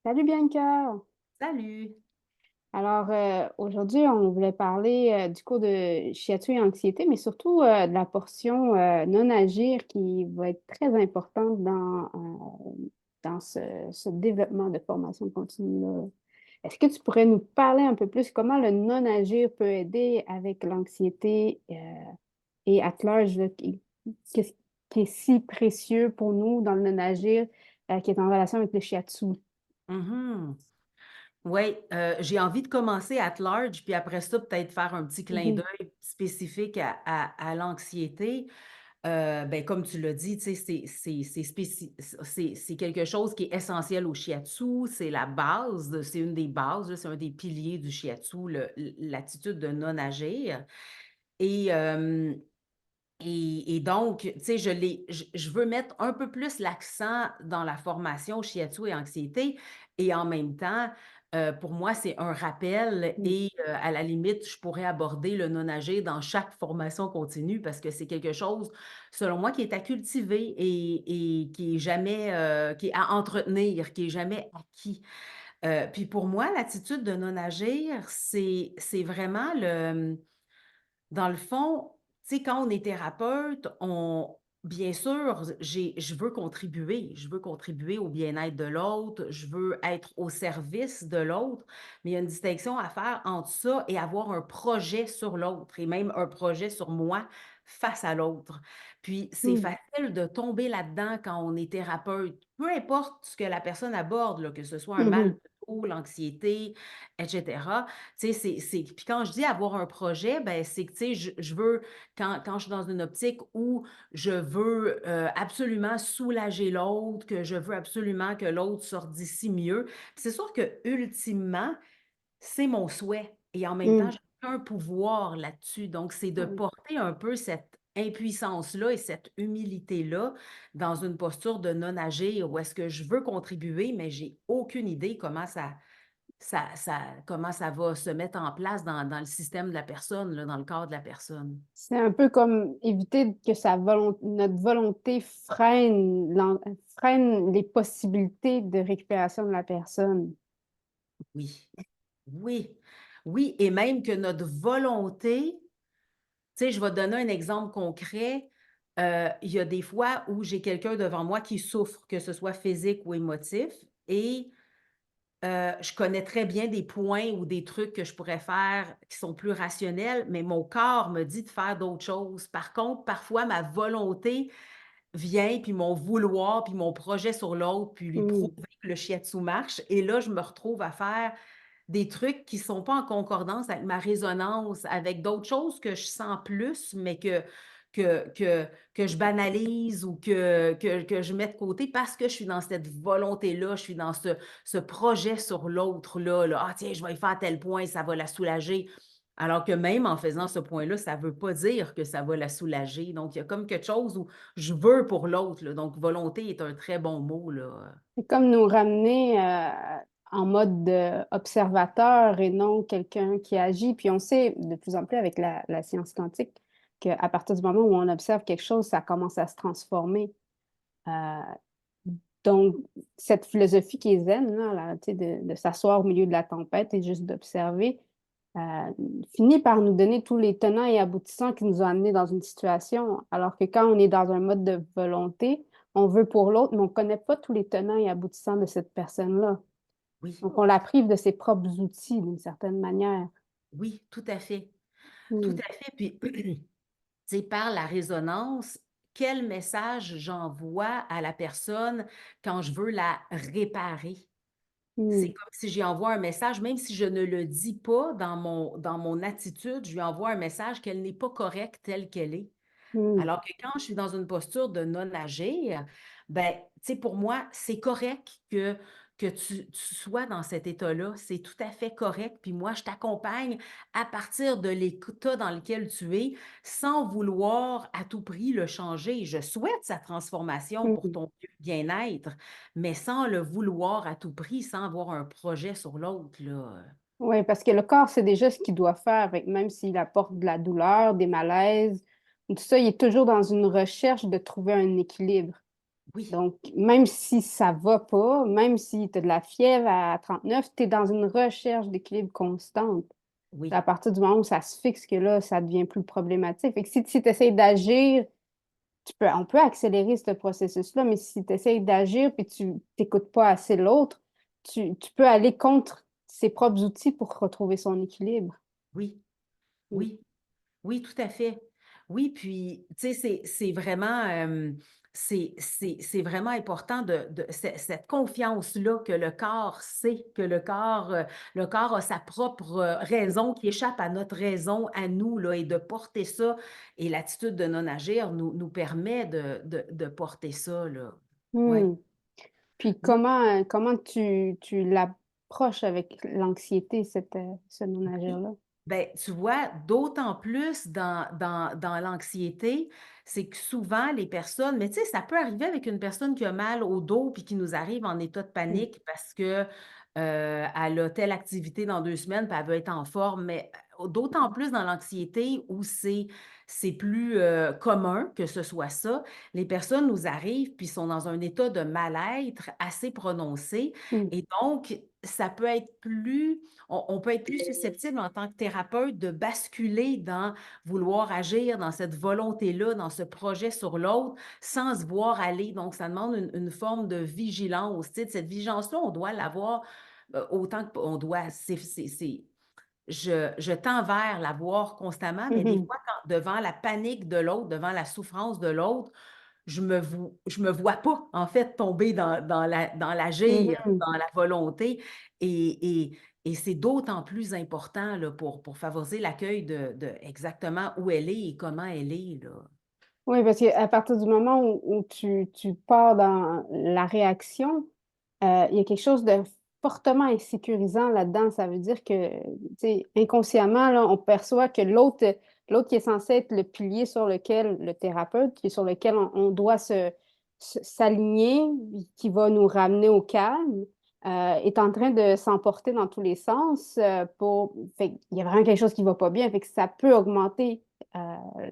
Salut Bianca! Salut! Alors aujourd'hui, on voulait parler du cours de shiatsu et anxiété, mais surtout de la portion non-agir qui va être très importante dans ce développement de formation continue-là. Est-ce que tu pourrais nous parler un peu plus comment le non-agir peut aider avec l'anxiété et at large, là, qu'est-ce qui est si précieux pour nous dans le non-agir qui est en relation avec le shiatsu? Mhm. Oui, j'ai envie de commencer at large, puis après ça, peut-être faire un petit clin Mhm. d'œil spécifique à l'anxiété. Ben, comme tu l'as dit, tu sais, c'est quelque chose qui est essentiel au shiatsu, c'est la base, c'est une des bases, là, c'est un des piliers du shiatsu, l'attitude de non-agir. Et, euh, et donc, tu sais, je veux mettre un peu plus l'accent dans la formation shiatsu et anxiété. Et en même temps, pour moi, c'est un rappel et à la limite, je pourrais aborder le non-agir dans chaque formation continue parce que c'est quelque chose, selon moi, qui est à cultiver et qui est jamais, qui est à entretenir, qui est jamais acquis. Puis pour moi, l'attitude de non-agir, c'est vraiment dans le fond, tu sais, quand on est thérapeute, bien sûr, je veux contribuer. Je veux contribuer au bien-être de l'autre. Je veux être au service de l'autre. Mais il y a une distinction à faire entre ça et avoir un projet sur l'autre et même un projet sur moi face à l'autre. Puis, c'est Mhm. facile de tomber là-dedans quand on est thérapeute. Peu importe ce que la personne aborde, là, que ce soit un mal Mhm. de dos, l'anxiété, etc. Tu sais, puis quand je dis avoir un projet, ben, c'est que, tu sais, je veux, quand je suis dans une optique où je veux absolument soulager l'autre, que je veux absolument que l'autre sorte d'ici mieux, c'est sûr que ultimement, c'est mon souhait et en même temps, Mhm. j'ai un pouvoir là-dessus. Donc, c'est de Oui. porter un peu cette impuissance-là et cette humilité-là dans une posture de non-agir où est-ce que je veux contribuer, mais j'ai aucune idée comment comment ça va se mettre en place dans le système de la personne, là, dans le corps de la personne. C'est un peu comme éviter que notre volonté freine les possibilités de récupération de la personne. Oui, oui, oui, et même que notre volonté, tu sais, je vais te donner un exemple concret. Il y a des fois où j'ai quelqu'un devant moi qui souffre, que ce soit physique ou émotif, et je connais très bien des points ou des trucs que je pourrais faire qui sont plus rationnels, mais mon corps me dit de faire d'autres choses. Par contre, parfois, ma volonté vient, puis mon vouloir, puis mon projet sur l'autre, puis lui Mhm. prouver que le shiatsu marche. Et là, je me retrouve à faire des trucs qui ne sont pas en concordance avec ma résonance, avec d'autres choses que je sens plus, mais que, que, que je banalise ou que je mets de côté parce que je suis dans cette volonté-là, je suis dans ce projet sur l'autre-là. Là. Ah, tiens, je vais y faire tel point, ça va la soulager. Alors que même en faisant ce point-là, ça ne veut pas dire que ça va la soulager. Donc, il y a comme quelque chose où je veux pour l'autre. Là. Donc, volonté est un très bon mot. Là. C'est comme nous ramener en mode de observateur et non quelqu'un qui agit. Puis on sait de plus en plus avec la science quantique qu'à partir du moment où on observe quelque chose, ça commence à se transformer. Euh, Donc, cette philosophie qui est zen, là, tu sais, de s'asseoir au milieu de la tempête et juste d'observer, euh, finit par nous donner tous les tenants et aboutissants qui nous ont amenés dans une situation. Alors que quand on est dans un mode de volonté, on veut pour l'autre, mais on ne connaît pas tous les tenants et aboutissants de cette personne-là. Oui, Donc, on la prive de ses propres outils d'une certaine manière. oui, tout à fait. Tout Hmm. à fait. Puis, tu sais, par la résonance, quel message j'envoie à la personne quand je veux la réparer? C'est Hmm. comme si j'y envoie un message, même si je ne le dis pas dans mon attitude, je lui envoie un message qu'elle n'est pas correcte telle qu'elle est. Hmm. Alors que quand je suis dans une posture de non-agir, ben, tu sais, pour moi, c'est correct que tu sois dans cet état-là. C'est tout à fait correct. Puis moi, je t'accompagne à partir de l'état dans lequel tu es, sans vouloir à tout prix le changer. Je souhaite sa transformation pour Hmm. ton bien-être, mais sans le vouloir à tout prix, sans avoir un projet sur l'autre, là. Oui, parce que le corps, c'est déjà ce qu'il doit faire, même s'il apporte de la douleur, des malaises, tout ça, il est toujours dans une recherche de trouver un équilibre. Oui, Donc, même si ça va pas, même si tu as de la fièvre à 39, tu es dans une recherche d'équilibre constante. À oui, partir du moment où ça se fixe que là, ça devient plus problématique. Fait que si tu essaies d'agir, on peut accélérer ce processus-là, mais si tu essaies d'agir puis tu n'écoutes pas assez l'autre, tu peux aller contre ses propres outils pour retrouver son équilibre. oui, Mm. oui. Oui, tout à fait. Oui, puis, tu sais, c'est vraiment, c'est vraiment important de cette confiance-là que le corps sait, que le corps a sa propre, raison qui échappe à notre raison à nous, là, et de porter ça et l'attitude de non-agir nous permet de porter ça, là. Oui. Mm. Puis Oui. comment tu l'approches avec l'anxiété, ce non-agir-là? Ben, tu vois, d'autant plus dans l'anxiété, c'est que souvent les personnes mais tu sais, ça peut arriver avec une personne qui a mal au dos puis qui nous arrive en état de Mm. panique parce que, elle a telle activité dans 2 semaines puis elle veut être en forme, mais, d'autant plus dans l'anxiété où c'est plus, commun que ce soit ça. Les personnes nous arrivent puis sont dans un état de mal-être assez prononcé Mm. et donc ça peut être plus on peut être plus susceptible en tant que thérapeute de basculer dans vouloir agir, dans cette volonté-là, dans ce projet sur l'autre, sans se voir aller. Donc, ça demande une forme de vigilance. Tu sais, cette vigilance-là, on doit l'avoir autant qu'on doit. Je tends vers l'avoir constamment, mais des Mhm. fois, devant la panique de l'autre, devant la souffrance de l'autre, je me vois pas, en fait, tomber dans l'agir, Mhm. dans la volonté et c'est d'autant plus important, là, pour favoriser l'accueil de exactement où elle est et comment elle est, là. Oui, parce qu'à partir du moment où tu pars dans la réaction, il y a quelque chose de fortement insécurisant là-dedans. Ça veut dire que, tu sais, inconsciemment, là, on perçoit que l'autre qui est censé être le pilier sur lequel, le thérapeute, qui est sur lequel on doit s'aligner, qui va nous ramener au calme, est en train de s'emporter dans tous les sens. Fait il y a vraiment quelque chose qui va pas bien. Fait que euh,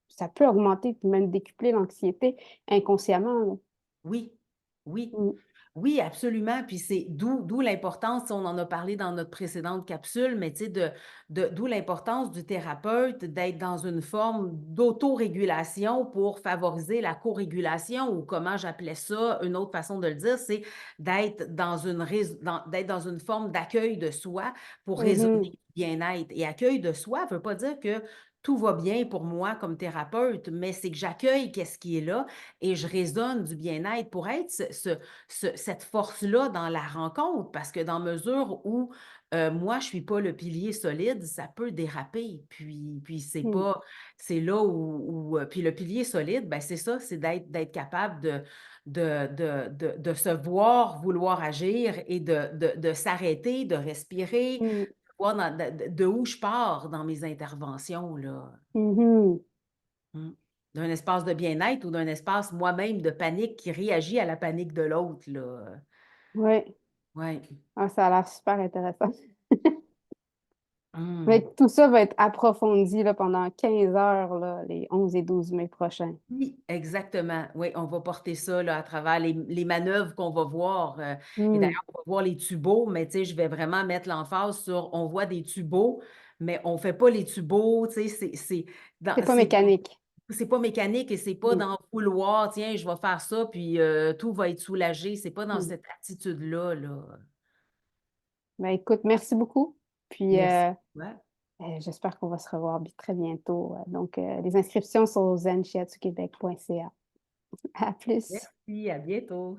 ça peut augmenter puis même décupler l'anxiété inconsciemment, là. Oui, oui. Mm. Oui, absolument. Puis c'est d'où l'importance, on en a parlé dans notre précédente capsule, mais tu sais, d'où l'importance du thérapeute d'être dans une forme d'autorégulation pour favoriser la co-régulation ou comment j'appelais ça, une autre façon de le dire, c'est d'être dans une forme d'accueil de soi pour raisonner Mhm. du bien-être. Et accueil de soi ne veut pas dire que tout va bien pour moi comme thérapeute, mais c'est que j'accueille qu'est-ce qui est là et je raisonne du bien-être pour être cette force-là dans la rencontre, parce que dans mesure où moi, je ne suis pas le pilier solide, ça peut déraper. Puis Mm. c'est là puis le pilier solide, ben, c'est ça, c'est d'être capable de se voir, vouloir agir et de s'arrêter, de respirer, Mm. voir de où je pars dans mes interventions, là. Mhm. Mmh. D'un espace de bien-être ou d'un espace moi-même de panique qui réagit à la panique de l'autre, là. Ouais. Ouais. Ah, ça a l'air super intéressant. Fait Mmh. que tout ça va être approfondi là, pendant 15 heures, là, les 11 et 12 mai prochains. Oui, exactement. Oui, on va porter ça, là, à travers les manœuvres qu'on va voir, et Mm. d'ailleurs, on va voir les tubos, mais tu sais, je vais vraiment mettre l'emphase sur on voit des tubos, mais on fait pas les tubos, tu sais, C'est dans pas mécanique. c'est pas mécanique et c'est pas Mm. dans vouloir: «Tiens, je vais faire ça, puis tout va être soulagé». C'est pas dans Mm. cette attitude-là, là. Ben, écoute, merci beaucoup. Puis Merci. Ouais. j'espère qu'on va se revoir très bientôt. Donc, les inscriptions sont au zenshiatsuquebec.ca. À plus. Merci, à bientôt.